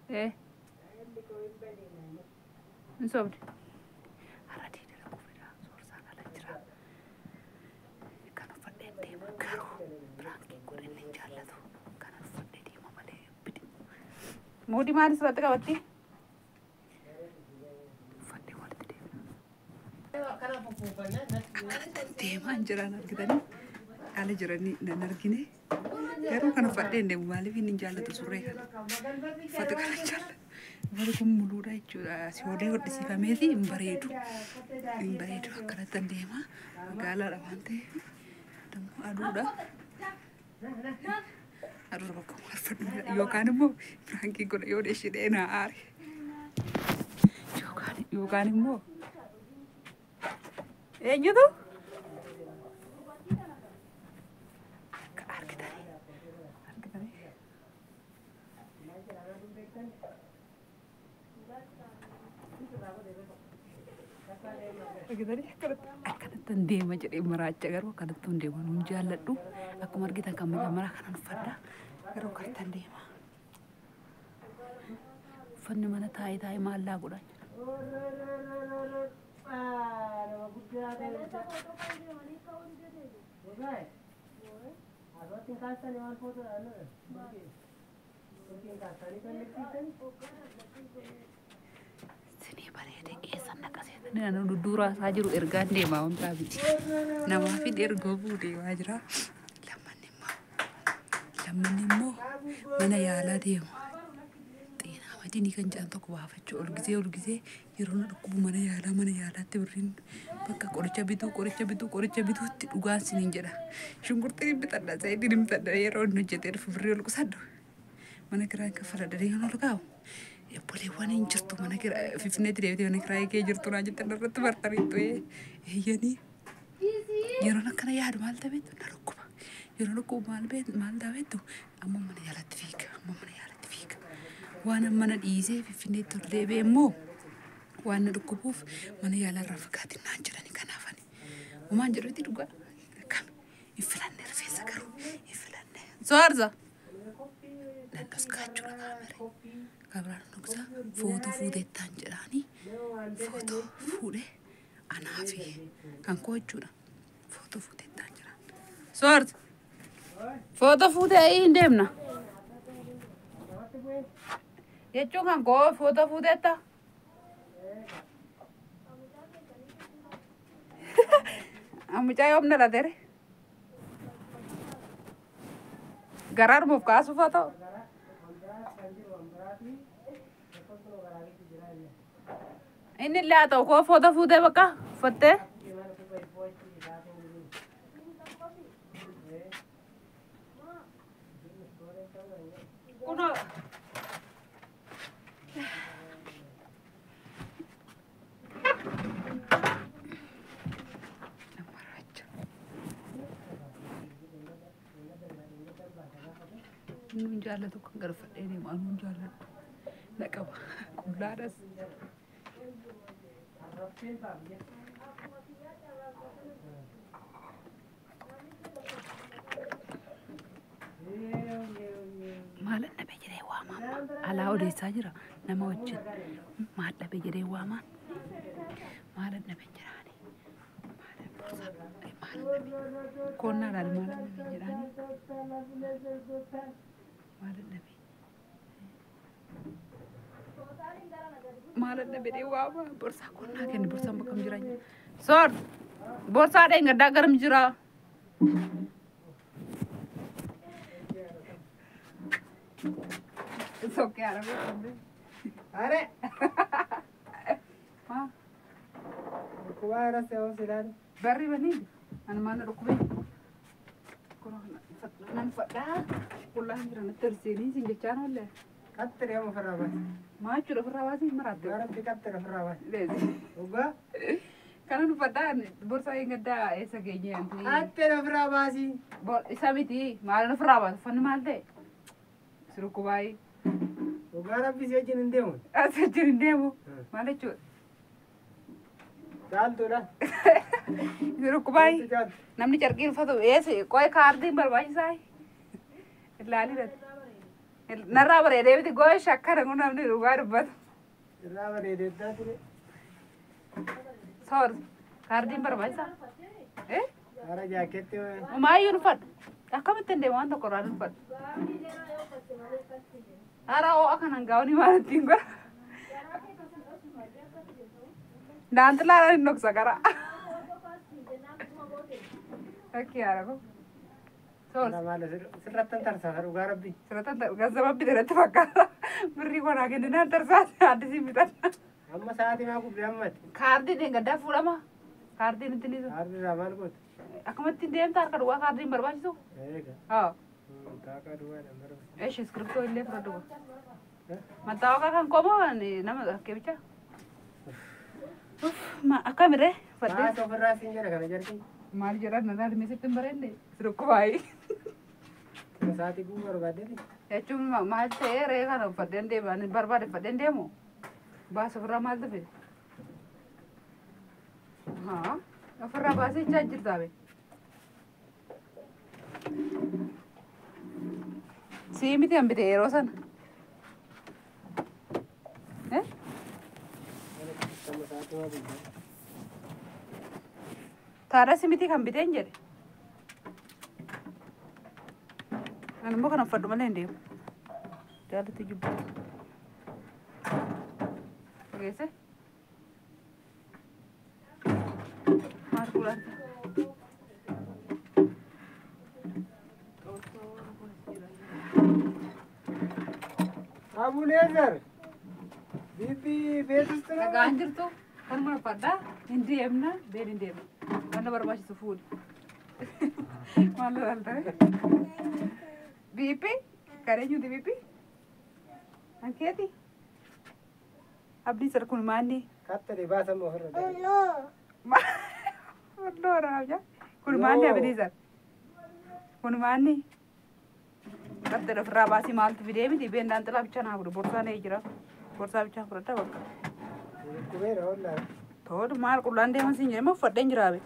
Eh. Insobde. Arati dira kufida sorsa ala jira. Kanu fadde deema garu. Branki godhen ni jallatu. Kanu fadde deema male bidi. Modi mari sirratti qabatti. Fadde walitti deema. Deemaan jiraan argitanii ala jiranii nan argine. Garuu kana fadhe deemu maaliif inni jallatu surree kana. Fadde kana jallatu. Wali kun muluudha jechuudha. Si olee hodhisiifameeti hin bareedu. Hin bareedu akkanatti deema. Magaalaadha waan ta'eef. Aduudha. Aduudha bakka marfadhu yookaan immoo firaankii godha yoo dheeshidhee naa aare. Yookaan immoo eenyutu? Akkanatti deema jedhee maraacha garuu akkanatti deema nuun jaalladhu. Akkuma argitan kan maraa kanan uffadha. Garuu akkanatti deema. Uffanni mana taa'ee maallaa godhan Sini bareede eessan naqaseeta. Nana dudduuraa isaa jiru ergaan deemaa wantaa biti. Namaaf ergoo fuudhee jira. Lammanni immoo mana yaalaa deemu. Xeenaa madini kan jedhan tokko baafachuu ol gisee yeroo na dhukkubu mana yaalaatti birriin bakka qoricha bituutti dhugaan siniin jedha. Shunkurtiin bitadha zayitiin bitadha yeroo inni hojjetee dhufu birrii ol qusadhu. Mana kiraan kaffaladha deeman ol kaa'u. Obboleewwan hin jirtu mana kiraa Finfinneetti deebitee mana kiraa eegee jirtu naa jettan irratti bartaniitu eeyyanii yeroo akkana yaadu maal ta'eetu na dhukkuba. Yeroo dhukkubu maal ta'eetu amma mana yaalaatti fiiga. Waan mana dhiisee Finfinneetti ol deebi'e immoo waan na dhukkubuuf mana yaalarraa fagaatiin naan jedhani kanaafani. Uumaan jedhutti dhugaa akkami hin filanne rifeensa garuu hin filanne. Soorza. Nandos kaachuudha kaamere. Kameraan nuksa footoo fuudhettaan jedhanii footoo fuudhee anaa fi kan koo jechuudha. Footoo fuudhettaan jedhan. Soorza. Footoo fuudhee hin deemna. Jechuun kan koo footoo fuudhetta. Ammucaa yoom dhalatere? Garaadhumaaf kaasuuf haa ta'u. Inni illee haa ta'u koo footoo fuudhee bakka uffattee. Kunoo. Nuun jaallatu kan garfadhee deemu nuun jaalladhu. Na qaba. Qullaadhas. Maal dhabe jedhee waamaan alaa odeessaa jira nama wajjin. Maal dhabe jedhee waamaan maal dhabe jedhaani. Maal dhabe konnaadhaan maal dhabe jedhaani. Maal dhabe. Maal dhabe jedhee waamaan borsaa konnaa kenni borsaan bakka hin jiran. Soor borsaa dheengaddaa garam jira. It's okay, I don't know. Are? Ha? Kuwara se o silan. Berri bani. An mana rukbe. Kurang nan fada. Kulah jiran tersini sing jechan olle. Kattere mo farawas. Ma chura farawas marat. Garam kattere farawas. Lezi. Uga. Kanan fada borsa ingada esa genya antu. Kattere farawas. Bol isabiti malan farawas fan malde. Surukubai. Ugara bisa jenendemu. Asa jenendemu. Mana cut? Jangan lah. Surukubai. Namni chargil fatu. Koi kardi berbagai say. Lali dah. Narraa bareedee biti goosh akkana kun namni dhugaa dubbatu. Irraa bareedeettaa ture. Soor kaardiin barbaachisaa? Hara jaaketti Maayyuu dhufadhu. Akkamitti hin deemu waan tokko irraa dhufadhu. Hara ho'a kanan gaa'uni maal ittiin godha? Daantilaadhaan hin dhoksa gara. Fakkii haara kun. Soor. sirrattan tarsaasa dhugaa rabbi. Sirrattan gaazababbi irratti fakkaata. Birrii konaa kenninaan tarsaasa addisiin bitanna. Amma sa'aatii maa gubdee ammati. Kaardiin hin gaddaa fuudhama. Kaardiin ittiin isu. Hardirraa maal goote? Akkamitti hin deemta harka duwwaa kaardiin barbaachisu? Eega. Haa. Taakaa duwwaadhaan barbaachisa. Eesh iskiriptoo illee fudhadhu. Mattaawaqaa kan qomoo nama rakkeebicha. Akkamiree fadhee. Haa ofirraa siin jedha kana jarki. Maal jedhan na ilmi sitti hin bareedne sirukkubaayii. Sa'aatii guu barbaaddeeti. Jechuun maal ta'ee ree kana uffadheen deeman barbaade uffadheen deemu. Baasa ofirraa maal dhufe? Haa ofirraa baasee ijaa jirtaa be. Sii miti kan bite yeroo sana. Taadha si miti kan biteen jedhe. Ani immoo kana uffadhu malee hin deemu. Jaalatti jibbatu. Dhageesse? Maal kuulaan? Abuleezar. Bibi beeksistuu. Dhagaan jirtu kan mana uffadhaa hin deemna been hin deemna. Wanta barbaachisu fuudhi. Maal laaltare? Bibi kan eenyuti bibi? Ankeeti? Abdii sar kun maanni? Kattale baasamu ofirra. Olloo raabja. Kun maanni abdii sar? Kun maanni? Kattale ofirraa baasii maaltu fidee miti been daanxilaa bichaa naa godhu borsaan jira. Borsaa bichaa fudhadha bakka. Kubeera ollaa. Toodhu maal qullaan deeman siin jedhama uffadheen jiraabe.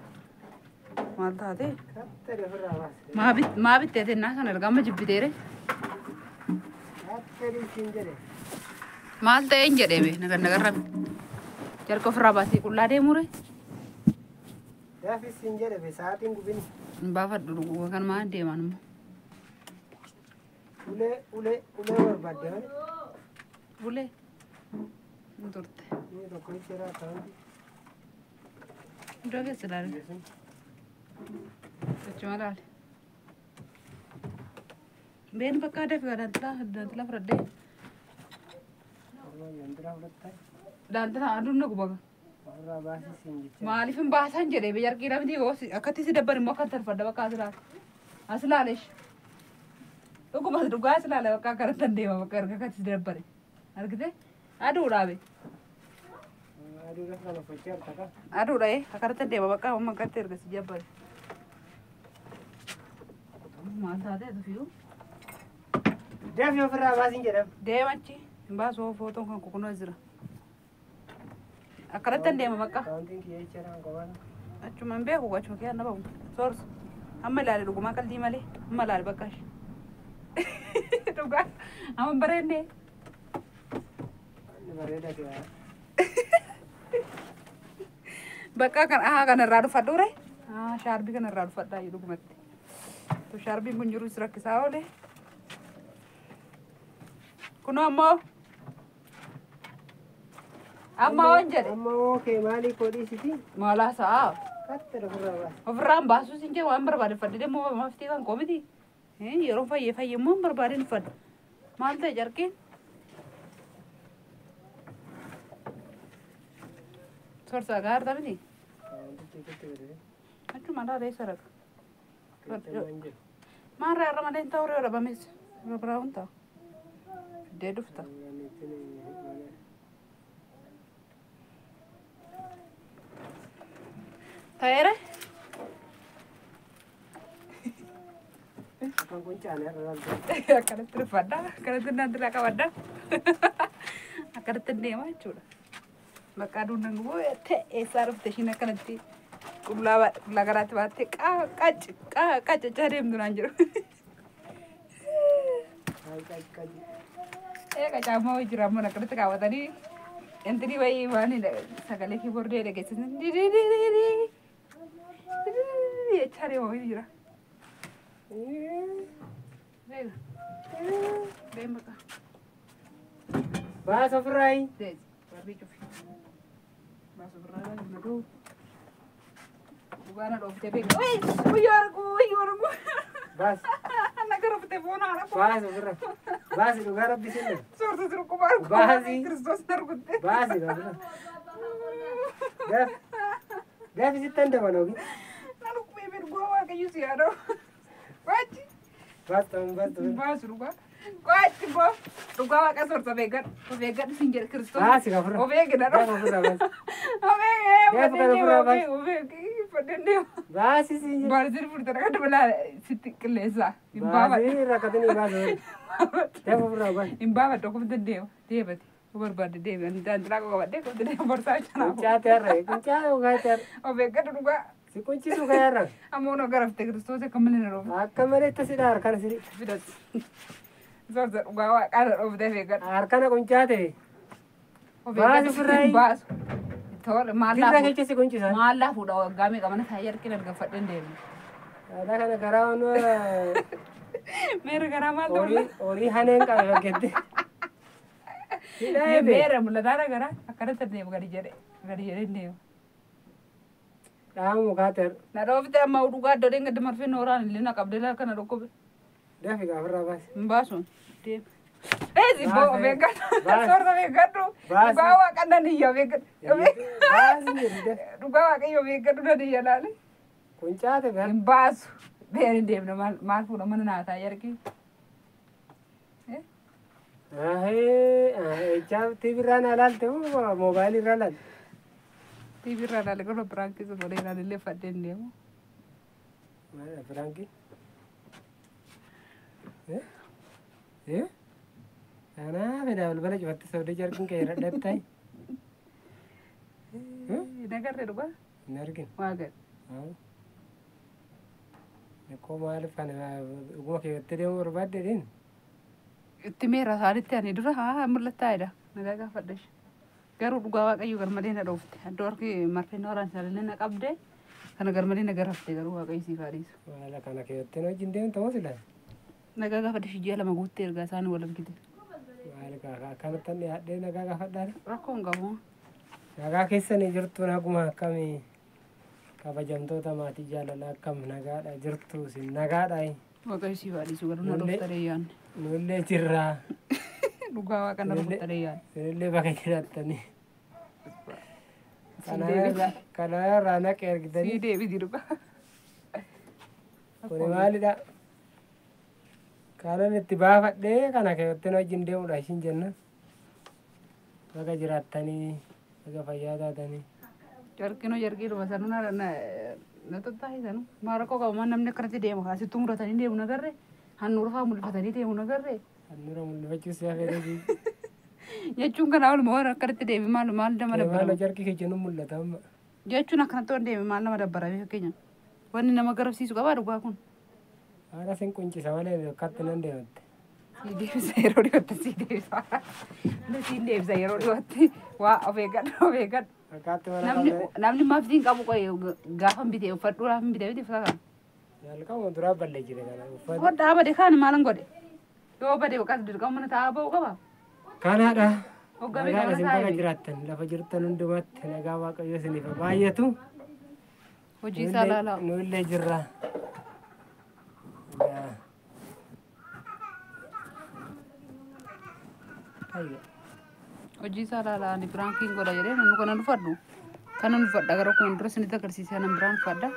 Maal taate? Kattale ofirraa baase. Maa bitteete innaa kana ergama jibbiteere? Kattale siin jedhe. Maal ta'een jedhee nagarrame. Jarka ofirraa baasii qullaa deemure? Gaafi siin jedhe sa'aatiin gubin. Hin baafadhu dhuguu kan maan deeman immoo. Ulee barbaadde malee. Ulee? Hin turte. Inni tokko itti jira akkanatti. Iddoo keessa ilaale. Achuma ilaale. Been bakka aadaa fi daantilaa fudhadhee. Daantilaa aduun na gubaga. Ofirraa baasii siin jecha. Maaliif hin baasan jedhee biyya argiidha miti akkatti si dabban immoo akkan tarfadda bakka as ilaale. As ilaaleesh. Dhuguma dhugaa as ilaale bakka akkanatti hin deema bakka erga akkatti si dabbare. Argite? Aduudhaabe. Aduudha kana uffachaa jirta ka? Aduudha akkanatti hin deema bakka amma akkatti erga si dabbare. Maal taatee dhufiyuu? Deefi ofirraa baasiin jedhama. Deemachi hin baasu footoon kan kukunoo jira. Akkanatti hin deema bakka. Kaawuntiin kiyya jechaadhaan qobaan. Achuma hin beeku achuma kee anna bahu. Soorsa. Amma ilaale dhugumaa qalbii malee. Amma ilaale bakka ishee. Dhugaa. Amma bareedne. Inni bareeda kiyya. Bakka kan kanarraa dhufadhu ure. Shaarbii kanarraa dhufadhaa dhugumatti. Shaarbiin kun jiru rakkisaa oole. Kunoo ammoo. Amma waan jedhe. Amma ookee maalii kodhiisiti? Maalaa sa'a. Kattale ofirraa baase. Ofirraan baasuu siin jedhu waan barbaade fadde deemmoo maftii kan koomiti. Yeroo fayyee immoo barbaadeen uffadha. Maal ta'e jarqiin? Sorsaa gaarta miti? Kaawuntichi kutti godhee. Achuma laalee saraqa. Kittammaan jedhu. Maal irra malee hin ta'u reewa dhabames. Biraa hin ta'u. Fiddee dhufta. Ta'eera? Kan kun caalee irra laaltu. Akkanatti uffadha. Akkanatti daantilaa qabadha. Akkanatti deema jechuudha. Bakka aduun nan guboo eessaa dhufte ishiin akkanatti qullaa garaatti baattee qaccachaa deemtu naan jedhu. Kacama wajib ramu nak kereta kawat tadi. Entri bayi mana sagalee keyboard dia kesan di. Ya cari wajib jira. Baik. Baik maka. Bahasa Fry. Deh, baru cuci. Masuk berada di mana? Bukan ada OTP. Wih, uyarku. Bas. Anak kerap telepon anak. Bahasa Fry. Bahasa itu garap di sini. Suruh kubar. Bahasa. Kristus narkute. Bahasa itu. Dah di situ mana lagi? Lalu kuiber gua kayu sih ada. Waji. Bas. Bas ruga. Waji bo. Ruga ka sorta vegan. Vegan singgir Kristus. Bahasa kafir. O vegan ada. Dah kafir bas. O vegan. O vegan. Padende. Bahasa sih. Barzir pur tara kada bala sitti kelesa. Imbaba. Bahasa rakatini bahasa. Dah kafir bas. Imbaba to ko dende. Debati. Ubar bade debe. Dan trago ko bade ko dende borsa chana. Kunca ter. O vegan ruga. Si kunci su kayar. Amono garafte Kristus e kamelina ro. Akamare tasidar kan siri. Bidat. Zorza ruga kada o vegan. Arkana kunca te. O Bahasa Fry. Bas. Tol mala. Kita kece si kunci sa. Mala fuda game kamana sayar kinan ga fadden de. Ada kana garawan Mere gara mal do. ori hanen ka gette. Ye mere mulla dara gara akara tadne gadi jere ne. Damu kater. Na rovte amma uduga do de ngad marfe noran lina kabdela kana rokobe. Dah figa farra bas. Mbaso. Te. Zibo vegan. Bas. Sorda vegan do. Bas. Bawa kana ni ya vegan. Bas ni de. Rugawa ka yo vegan do ni ya lale. Kunca te ber. Mbaso. Bere de na mal fu na mana ta yarki. Jam TV rana alal te mobile rana. TV rana le ko practice ko de na le fadden de mo. Mana Frankie? Ana beda bela jawat saudi jarkin ke radap tai. Nagar de ruga. Narkin. Wagat. Ko mal fan go ke tede mur badde din. Timera harit ani dura ha mulataida naga faddash garu duga wa kayu gar madina dofte dor ki marfe noran salena qabde kana gar madina gar hafte garu wa kayi sifaris Wala kana ke teno jinde to sila. naga ga faddash jela magutter ga sanu wala kide Wala ka kana tan ya de naga ga fadda. rakko ngamo Naga kesani jirtu na kuma kami kabajam to tamati jala la kam naga da jirtu sin naga dai. wa kayi sifaris garu na doftare yan Nulle jirra. duga wa kana doftare yan Nulle bagai kiratani. Kana rana ker si gidani. de bi diruga Kone mali da. Kana nittiba fadde kana ke teno jinde uda shin jenna. Baga jiratani, baga fayyada tani. jarkino basana na to tahi sanu marako ka man namne karti de mo hasi tumro tani de unagarre hanur fa mul fatani de unagarre Annura mun bachu sia fere ji. jechun kana wal mo karti de mal da mala Mala jarki ke jenu mulla tam. jechun akana to de mal na bara be kenya wani nama garab sisu ka baru ba kun Ara sen kunci samale katnan de ot. si de zero de ot si de sa le si de zero de ot wa avegan Kat wala namni mafdin kamu ko gafam bide fadura bide fa yal ka mo dura balle jire kana. ko da ba de kan malan gode do ba de ka dir ka mun ta ba ko ba Kana da. o gabe Naga ka sin sa baga jiratan la fajirtan undumat naga wa kayo sini fa bayatu. hoji salala Nulle jirra. Ya. Ayo. hoji salala ni pranking goda yere nanu kana nu faddu kana nu fadda gara ko ndro sinita karsi sana brand fadda